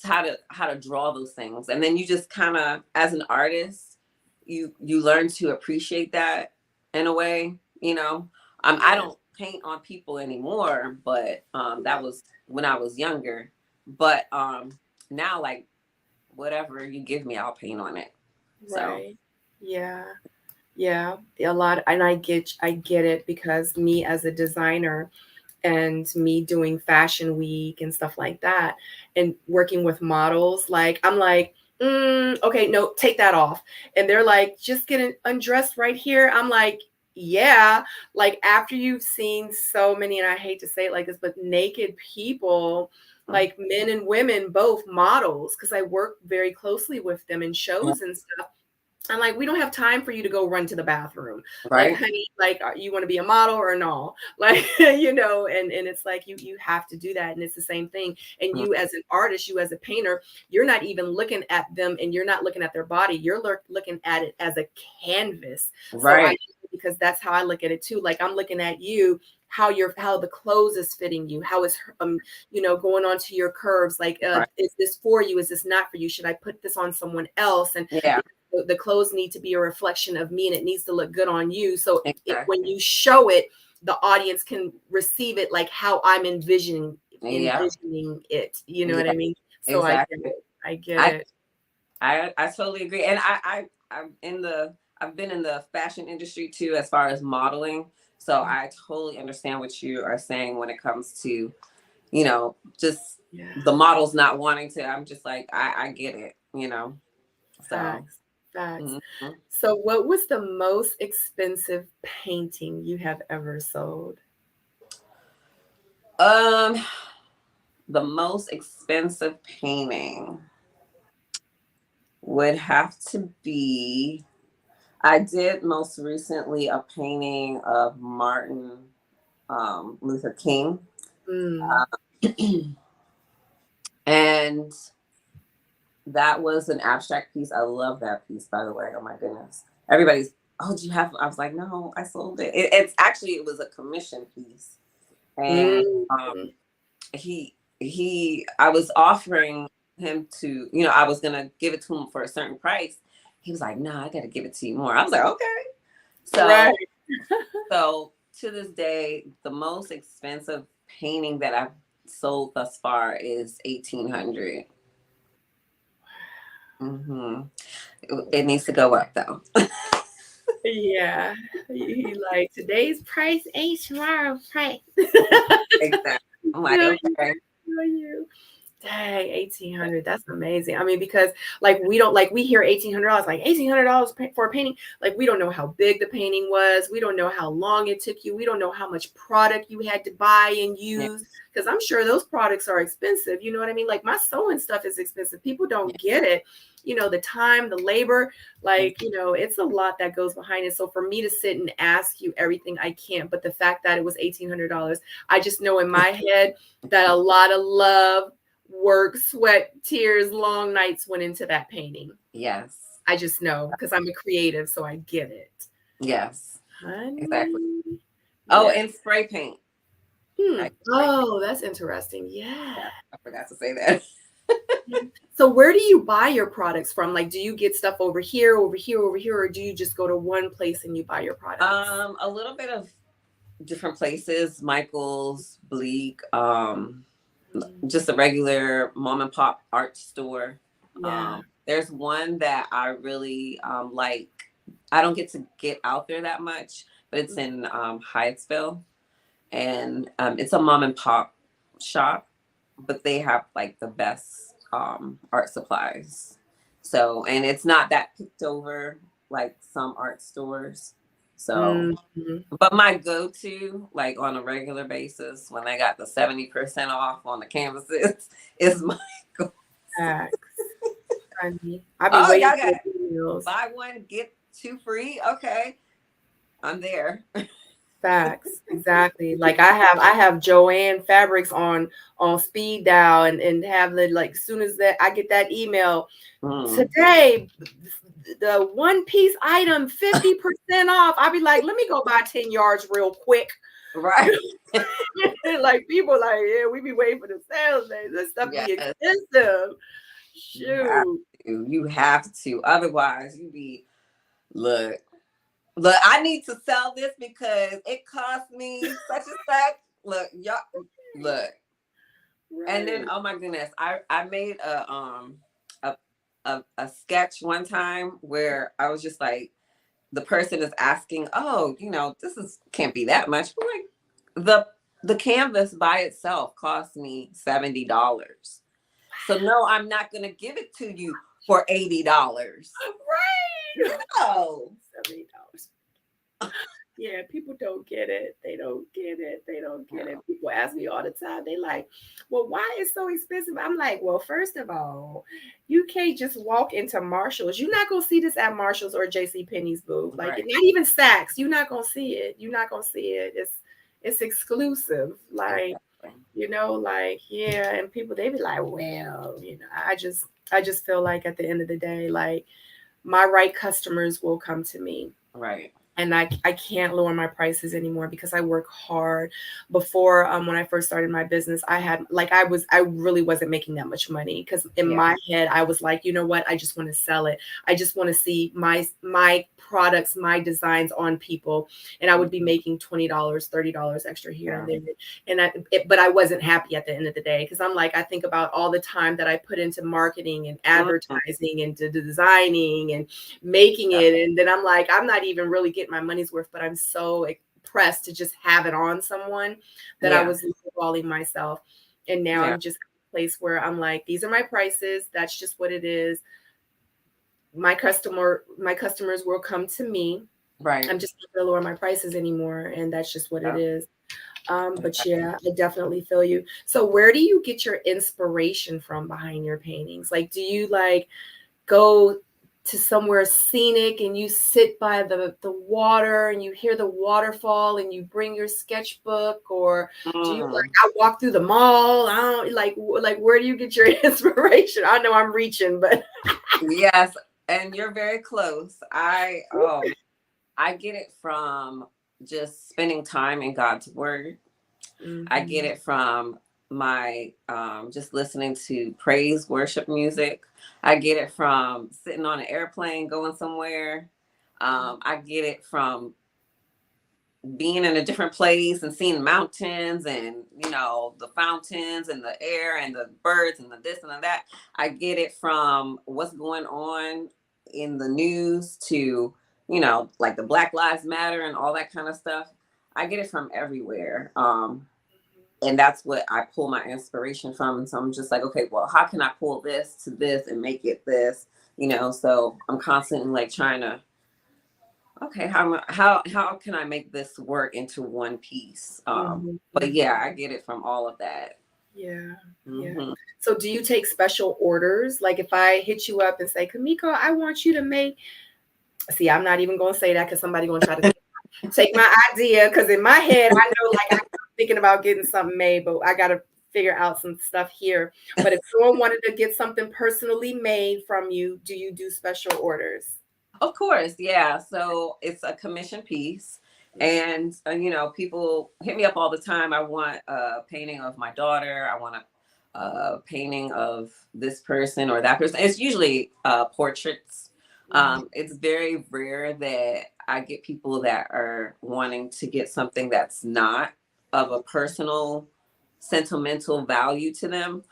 how to draw those things. And then you just kind of, as an artist, you learn to appreciate that in a way. I yeah, don't paint on people anymore, but that was when I was younger. But now, like, whatever you give me, I'll paint on it. So, right. Yeah. Yeah. A lot. And I get it because me as a designer and me doing fashion week and stuff like that and working with models, like I'm like, okay, no, take that off. And they're like, just get undressed right here. I'm like, yeah, like after you've seen so many, and I hate to say it like this, but naked people, like men and women, both models, because I work very closely with them in yeah, shows and stuff. I'm like, we don't have time for you to go run to the bathroom. Like, right? honey, like, you want to be a model or no? Like, and it's like you have to do that, and it's the same thing. And Mm, you as an artist, you as a painter, you're not even looking at them, and you're not looking at their body. You're looking at it as a canvas. So right, because that's how I look at it too. Like I'm looking at you, how the clothes is fitting you, how is going on to your curves. Like, right. is this for you? Is this not for you? Should I put this on someone else? And Yeah, the clothes need to be a reflection of me and it needs to look good on you. So when exactly. you show it, the audience can receive it like how I'm Yeah, envisioning it. You know what yeah, I mean? So I get exactly. it. I get I it. I totally agree. And I've been in the fashion industry too, as far as modeling. So I totally understand what you are saying when it comes to, just Yeah. the models not wanting to. I'm just like, I get it. So, Facts. Facts. mhm. So what was the most expensive painting you have ever sold? um, the most expensive painting would have to be, I did most recently a painting of Martin Luther King. Mm. And that was an abstract piece. I love that piece, by the way. Oh my goodness. Everybody's, oh, do you have, I was like, no, I sold it. It was a commission piece. And Mm. I was offering him to, I was going to give it to him for a certain price. He was like, no, I got to give it to you more. I was like, okay. Right. So to this day, the most expensive painting that I've sold thus far is 1800. Mm-hmm. It needs to go up though. Yeah. He like today's price ain't tomorrow's price. Exactly. I'm like, Feel you. okay. Feel you. Dang, 1800. That's amazing. I mean, because like we don't like we hear $1,800, like $1,800 for a painting. Like we don't know how big the painting was. We don't know how long it took you. We don't know how much product you had to buy and Yeah, use. Because I'm sure those products are expensive. You know what I mean? Like my sewing stuff is expensive. People don't get it. The time, the labor, yeah, like, it's a lot that goes behind it. So for me to sit and ask you everything, I can't. But the fact that it was $1,800, I just know in my head that a lot of love, work, sweat, tears, long nights went into that painting. yes. I just know because I'm a creative, so I get it. Yes. Exactly. Honey. Oh, Yeah. and spray paint. Hmm. I, spray paint. Oh, that's interesting. Yeah. Yeah, I forgot to say that. So where do you buy your products from? Like, do you get stuff over here, over here, over here, or do you just go to one place and you buy your products? A little bit of different places, Michael's, Bleak, Mm, just a regular mom and pop art store. yeah. There's one that I really like. I don't get to get out there that much, but it's in Hyattsville, and it's a mom and pop shop, but they have like the best. art supplies. So, and it's not that picked over like some art stores. So, but my go-to, like on a regular basis, when they got the 70% off on the canvases, is my go. Facts. Honey. I've been Oh, waiting y'all for got the emails. buy one, get two free. Okay. I'm there. Facts. Exactly. Like I have Joanne fabrics on speed dial and have the like as soon as that I get that email today, the one piece item 50% off. I'll be like, let me go buy 10 yards real quick. Right. Like people like, yeah, we be waiting for the sales days. This stuff be Yes. expensive. Shoot. You have to. Otherwise, you be look. Look, I need to sell this because it cost me such and such. Look, y'all look. Right. And then oh my goodness, I made a sketch one time where I was just like, the person is asking, oh, this can't be that much. I'm like, the canvas by itself cost me $70. So no, I'm not gonna give it to you for $80. Right. No. $70. Yeah, people don't get it. They don't get it. They don't get it. People ask me all the time. They like, well, why is it so expensive? I'm like, well, first of all, you can't just walk into Marshall's. You're not gonna see this at Marshall's or JC Penney's booth. Like Right. not even Saks. You're not gonna see it. You're not gonna see it. It's exclusive. Like, like, yeah, and people they be like, well, I just feel like at the end of the day, like my right customers will come to me. Right. And I can't lower my prices anymore because I work hard. Before, when I first started my business, I really wasn't making that much money because in my head I was like, you know what, I just want to sell it. I just want to see my products, my designs on people, and I would be making $20, $30 extra here and there. But I wasn't happy at the end of the day because I'm like, I think about all the time that I put into marketing and advertising and designing and making it, and then I'm like, I'm not even really getting my money's worth, but I'm so impressed to just have it on someone that I was lowballing myself. And now I'm just at a place where I'm like, these are my prices. That's just what it is. My customers will come to me. Right. I'm just not gonna lower my prices anymore. And that's just what it is. But yeah, I definitely feel you. So where do you get your inspiration from behind your paintings? Like, do you like go to somewhere scenic and you sit by the water and you hear the waterfall and you bring your sketchbook, or do you like I walk through the mall? I don't like where do you get your inspiration? I know I'm reaching, but yes, and you're very close. I get it from just spending time in God's word. I get it from my just listening to praise worship music. I get it from sitting on an airplane going somewhere. I get it from being in a different place and seeing mountains and the fountains and the air and the birds and the this and the that. I get it from what's going on in the news to like the Black Lives Matter and all that kind of stuff. I get it from everywhere. And that's what I pull my inspiration from. And so I'm just like, okay, well, how can I pull this to this and make it this? So I'm constantly like trying to, okay, how can I make this work into one piece? But yeah, I get it from all of that. Yeah. So do you take special orders? Like if I hit you up and say, Kimeko, I want you to make, see, I'm not even going to say that because somebody's going to try to take my idea. Because in my head, I know like I'm thinking about getting something made, but I got to figure out some stuff here. But if someone wanted to get something personally made from you, do you do special orders? Of course, yeah. So it's a commission piece. And, people hit me up all the time. I want a painting of my daughter. I want a painting of this person or that person. It's usually portraits. It's very rare that I get people that are wanting to get something that's not of a personal, sentimental value to them.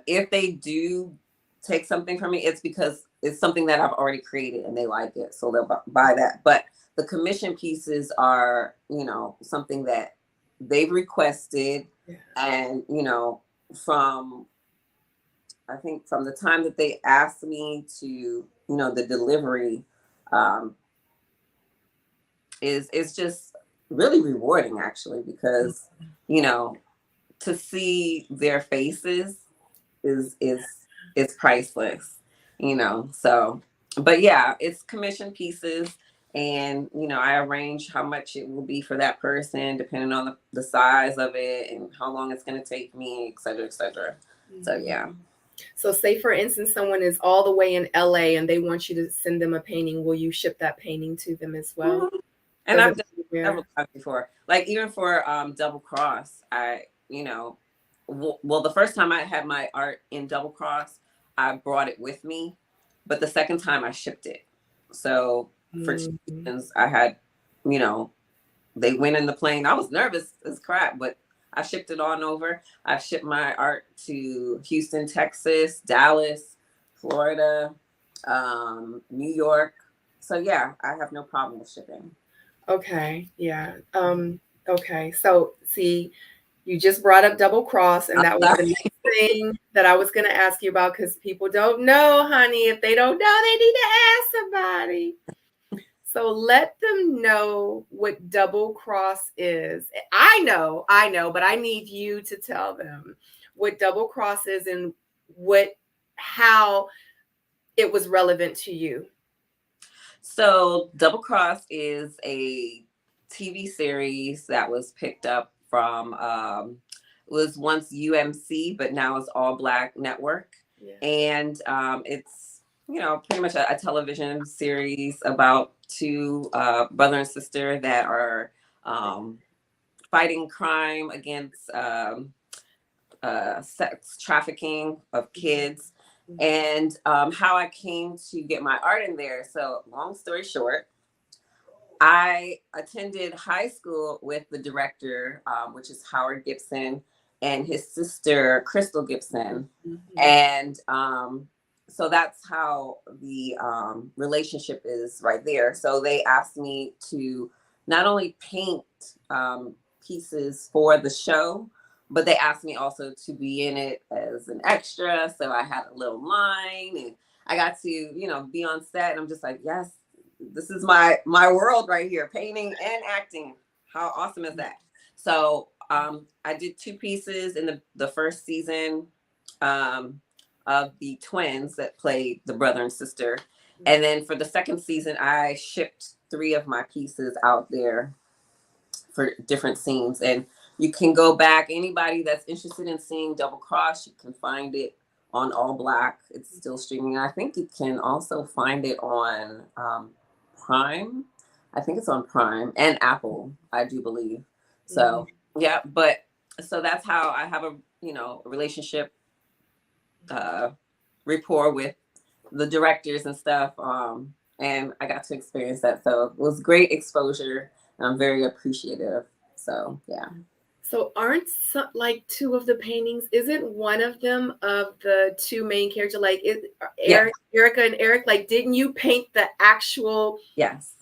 If they do take something from me, it's because it's something that I've already created and they like it. So they'll buy that. But the commission pieces are, something that they've requested and, from I think from the time that they asked me to, you know, the delivery, um, is just really rewarding actually, because, you know, to see their faces is priceless, you know. So, but yeah, it's commission pieces, and you know, I arrange how much it will be for that person depending on the size of it and how long it's going to take me, et cetera, et cetera. So yeah. So say for instance, someone is all the way in LA and they want you to send them a painting. Will you ship that painting to them as well? Mhm. And Does I've it done it where? several times before. Like even for Double Cross, I, you know, well, the first time I had my art in Double Cross, I brought it with me, but the second time I shipped it. So for two Mhm. reasons, I had, you know, they went in the plane. I was nervous as crap, but I shipped it on over. I've shipped my art to Houston, Texas, Dallas, Florida, New York. So yeah, I have no problem with shipping. Okay, yeah. Okay. So see, you just brought up double cross, and I'm that was the sorry. next thing that I was going to ask you about because people don't know, honey. If they don't know, they need to ask somebody. So let them know what double cross is. I know, but I need you to tell them what double cross is and how it was relevant to you. So Double Cross is a TV series that was picked up from it was once UMC, but now it's All Black Network, Yeah. and it's, you know, pretty much a television series about two brother and sister that are um, fighting crime against sex trafficking of kids, and how I came to get my art in there. So, long story short, I attended high school with the director, which is Howard Gibson, and his sister, Crystal Gibson. Mhm. And so that's how the relationship is right there. So they asked me to not only paint pieces for the show, but they asked me also to be in it as an extra. So I had a little line, and I got to, you know, be on set. And I'm just like, yes, this is my world right here, painting and acting. How awesome is that? So I did two pieces in the first season um, of the twins that played the brother and sister, and then for the second season I shipped three of my pieces out there for different scenes. And you can go back, anybody that's interested in seeing Double Cross, you can find it on All Black. It's still streaming. I think you can also find it on Prime. I think it's on Prime and Apple, I do believe. So yeah, but so that's how I have a, you know, a relationship, uh rapport with the directors and stuff. And I got to experience that. So it was great exposure. And I'm very appreciative. So yeah. So aren't like two of the paintings? Isn't one of them of the two main characters? Like Yeah. Erica and Eric? Like, didn't you paint the actual Yes.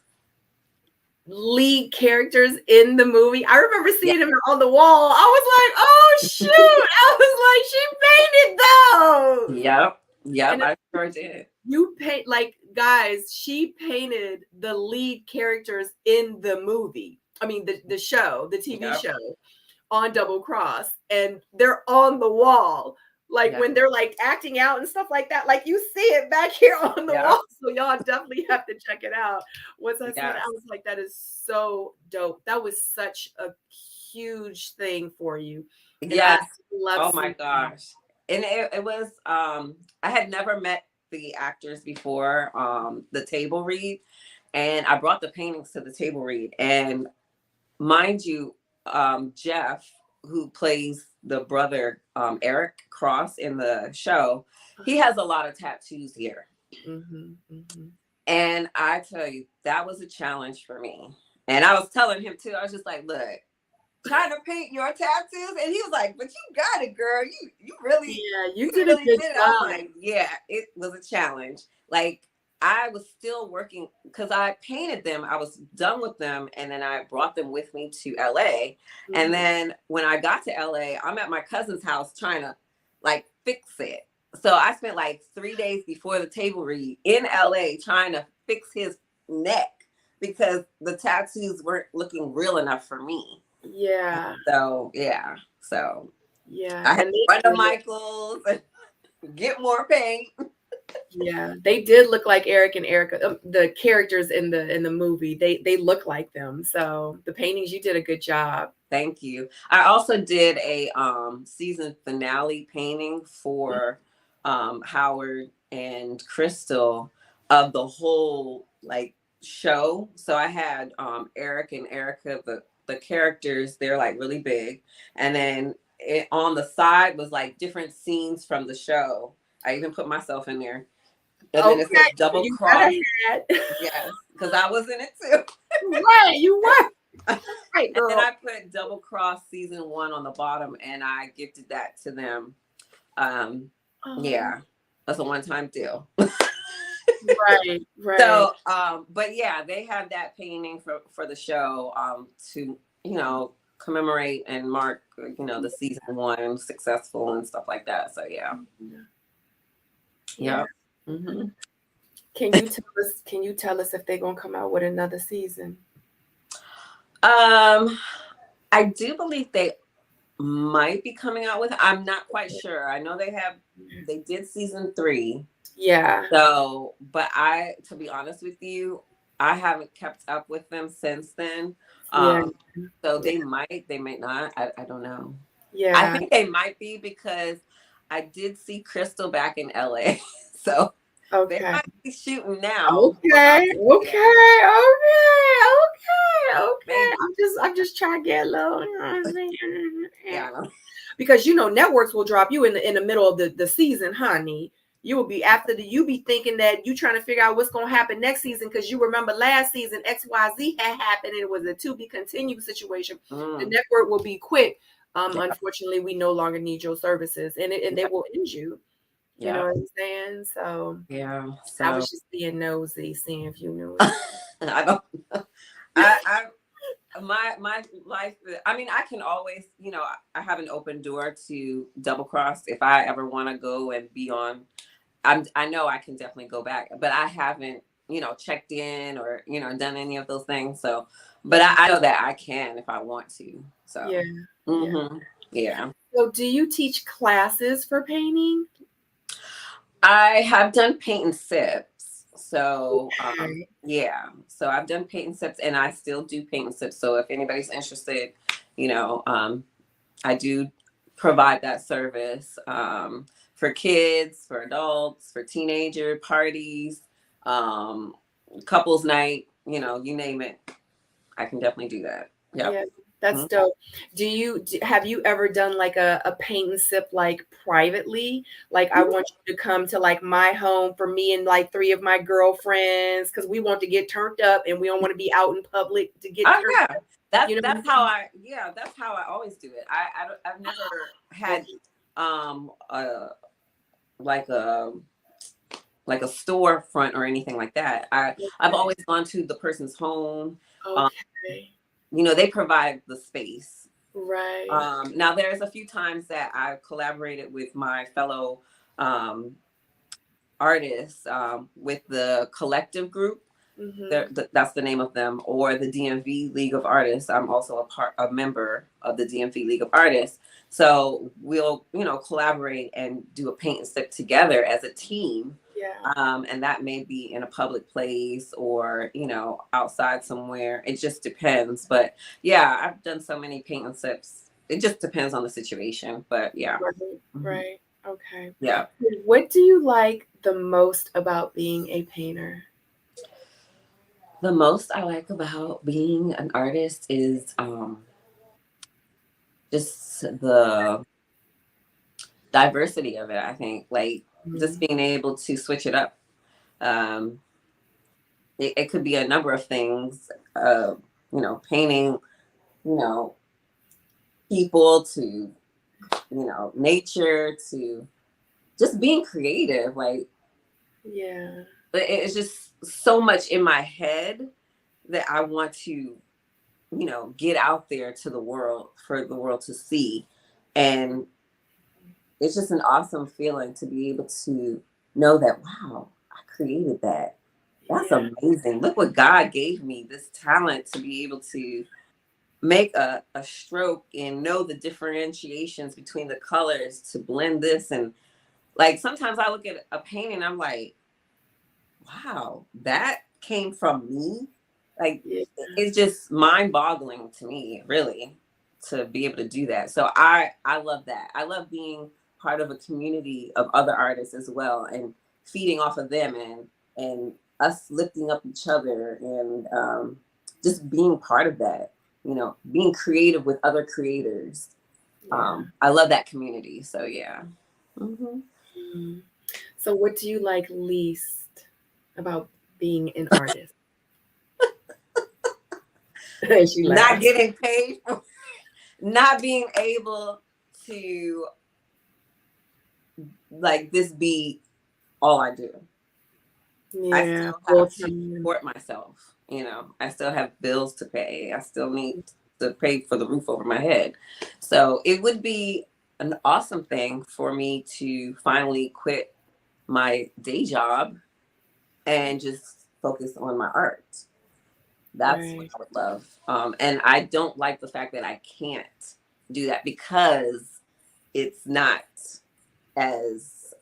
lead characters in the movie? I remember Yeah. seeing them on the wall. I was like, oh shoot! I was like, she painted those. Yep. Yep. And I sure did. you paint like guys. She painted the lead characters in the movie. I mean, the show, the TV Yep. show on Double Cross, and they're on the wall. Like Yep. when they're like acting out and stuff like that, like you see it back here on the Yep. wall. So y'all definitely have to check it out. Once I seen it, I Yes. was like, that is so dope. That was such a huge thing for you. And I Yes. love Oh my seeing that. gosh. And it was I had never met the actors before the table read, and I brought the paintings to the table read. And mind you, Jeff, who plays the brother, Eric Cross in the show, he has a lot of tattoos here. Mm-hmm, mm-hmm. And I tell you, that was a challenge for me. And I was telling him too, I was just like, look, trying to paint your tattoos. And he was like, but you got it, girl. Yeah, You you did a really good did it. I was job. like, yeah, it was a challenge. Like I was still working because I painted them. I was done with them. And then I brought them with me to LA. And Mm-hmm. then when I got to LA, I'm at my cousin's house trying to like fix it. So I spent like 3 days before the table read in LA trying to fix his neck because the tattoos weren't looking real enough for me. Yeah. So yeah. So Yeah. I had And to run to Michael's and get more paint. yeah, they did look like Eric and Erica. The characters in the movie, they look like them. So the paintings, you did a good job. Thank you. I also did a season finale painting for Howard and Crystal of the whole like show. So I had Eric and Erica, the characters, they're like really big. And then on the side was like different scenes from the show. I even put myself in there. And then it Okay, says double you got cross. ahead. Yes, because I was in it too. Right, you were. Right, And then girl. I put Double Cross season 1 on the bottom, and I gifted that to them. Yeah, that's a one-time deal. Right, right. So, but yeah, they have that painting for the show to commemorate and mark the season 1 successful and stuff like that. So yeah, Yeah. Mm-hmm. Can you tell us if they're gonna come out with another season? I do believe they might be coming out with. I'm not quite sure. I know they did season 3. Yeah. So, but to be honest with you, I haven't kept up with them since then. Yeah. So they may not. I don't know. Yeah. I think they might be because I did see Crystal back in LA. So they Okay. might be shooting now. Okay. Okay. Maybe. I'm just trying to get low. You know what I'm saying? Yeah. Because networks will drop you in the middle of the season, honey. You will be you be thinking that you trying to figure out what's gonna happen next season because you remember last season XYZ had happened and it was a to be continued situation. The network will be quick. Unfortunately, we no longer need your services and they will end you. You know what I'm saying? So yeah. So I was just being nosy, seeing if you knew. I don't know. I my life, I mean, I can always, I have an open door to double cross if I ever want to go and be on. I know I can definitely go back, but I haven't, checked in or, done any of those things. So, but I know that I can if I want to. So, Yeah. Yeah. So do you teach classes for painting? I have done paint and sips. So, Okay. yeah. So I've done paint and sips and I still do paint and sips. So if anybody's interested, I do provide that service for kids, for adults, for teenager parties, couples night, you name it. I can definitely do that. Yep. Yeah, that's dope. Have you ever done like a paint and sip like privately? Like I want you to come to like my home for me and like 3 of my girlfriends because we want to get turned up and we don't want to be out in public to get turned up. That's how I always do it. I've never had like a storefront or anything like that. I've always gone to the person's home. Okay. They provide the space. Right. Now there's a few times that I've collaborated with my fellow artists with the collective group. That's the name of them, or the DMV League of Artists. I'm also a member of the DMV League of Artists. So we'll, collaborate and do a paint and sip together as a team. Yeah. And that may be in a public place or, outside somewhere. It just depends. But yeah, I've done so many paint and sips. It just depends on the situation. But yeah. Right. Okay. Yeah. What do you like the most about being a painter? The most I like about being an artist is just the diversity of it. I think like just being able to switch it up. It could be a number of things, painting, people to, nature to just being creative. Like, Yeah. it's just so much in my head that I want to, get out there to the world for the world to see. And it's just an awesome feeling to be able to know that, wow, I created that. That's Yeah. amazing. Look what God gave me, this talent to be able to make a stroke and know the differentiations between the colors to blend this. And like sometimes I look at a painting, I'm like, wow, that came from me. Like Yeah. it's just mind boggling to me, really, to be able to do that. So I love that. I love being part of a community of other artists as well, and feeding off of them, and us lifting up each other, and just being part of that. You know, being creative with other creators. Yeah. I love that community. So yeah. Hmm. Mhm. So, what do you like least about being an artist? She Not laughs. getting paid, not being able to like this be all I do. I Yeah, still full have to time. support myself. You know, I still have bills to pay. I still need to pay for the roof over my head. So it would be an awesome thing for me to finally quit my day job and just focus on my art. That's what Right. I would love. And I don't like the fact that I can't do that because it's not as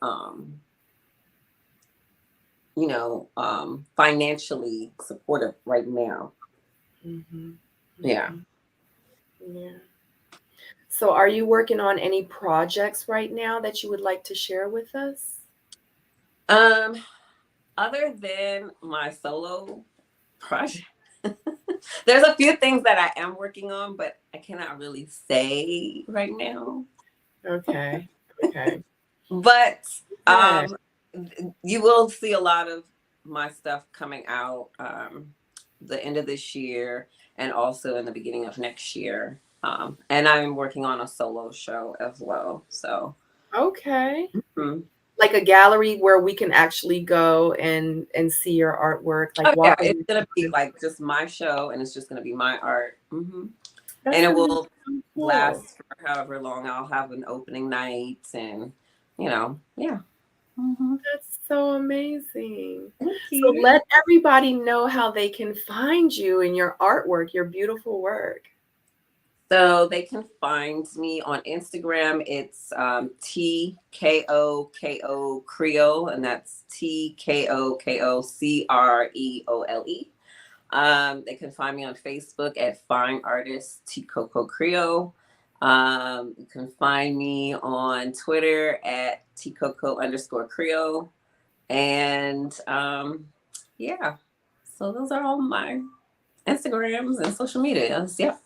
financially supportive right now. Hmm. Yeah. Hmm. Yeah. So, are you working on any projects right now that you would like to share with us? Um, Other than my solo project, there's a few things that I am working on, but I cannot really say right now. Okay. Okay. But Good. you will see a lot of my stuff coming out the end of this year and also in the beginning of next year. And I'm working on a solo show as well. So, Okay. mm. Like a gallery where we can actually go and see your artwork, like Oh yeah, walk it's around. gonna be like just my show, and it's just gonna be my art. And That's it gonna be will so cool. last for however long. I'll have an opening night, and yeah. Hmm. That's so amazing. Thank So you. let everybody know how they can find you and your artwork, your beautiful work. So they can find me on Instagram. It's TKOKO Creole, and that's TKOKOCREOLE. They can find me on Facebook at Fine Artist Tikoko Creole. You can find me on Twitter at Tikoko_Creole. And yeah, so those are all my Instagrams and social medias. Yep.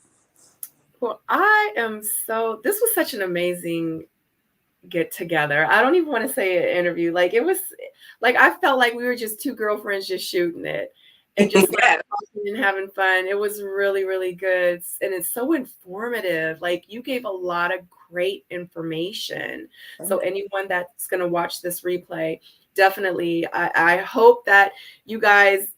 Well, I am so, this was such an amazing get together. I don't even want to say an interview. Like it was like I felt like we were just two girlfriends just shooting it and just like Yeah. talking and having fun. It was really, really good. And it's so informative. Like you gave a lot of great information. So anyone that's gonna watch this replay, definitely I hope that you guys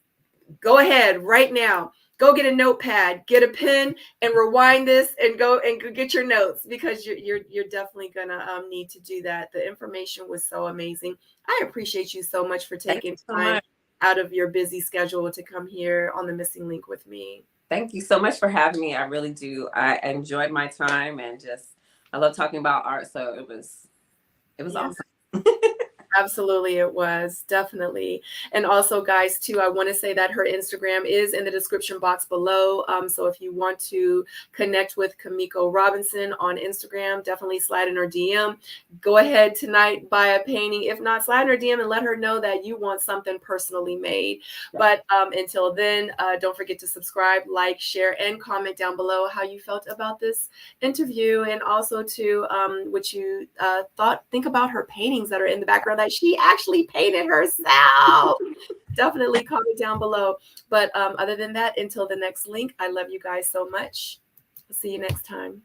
go ahead right now. Go get a notepad, get a pen, and rewind this, and go get your notes because you're definitely gonna need to do that. The information was so amazing. I appreciate you so much for Thank taking you so time much. out of your busy schedule to come here on the Missing Link with me. Thank you so much for having me. I really do. I enjoyed my time and just I love talking about art. So it was Yeah. awesome. Absolutely, it was definitely. And also, guys, too, I want to say that her Instagram is in the description box below. So if you want to connect with Kimeko Robinson on Instagram, definitely slide in her DM. Go ahead tonight, buy a painting. If not, slide in her DM and let her know that you want something personally made. Yeah. But until then, don't forget to subscribe, like, share, and comment down below how you felt about this interview, and also to what you think about her paintings that are in the background that she actually painted herself. Definitely comment down below. But other than that, until the next link, I love you guys so much. See you next time.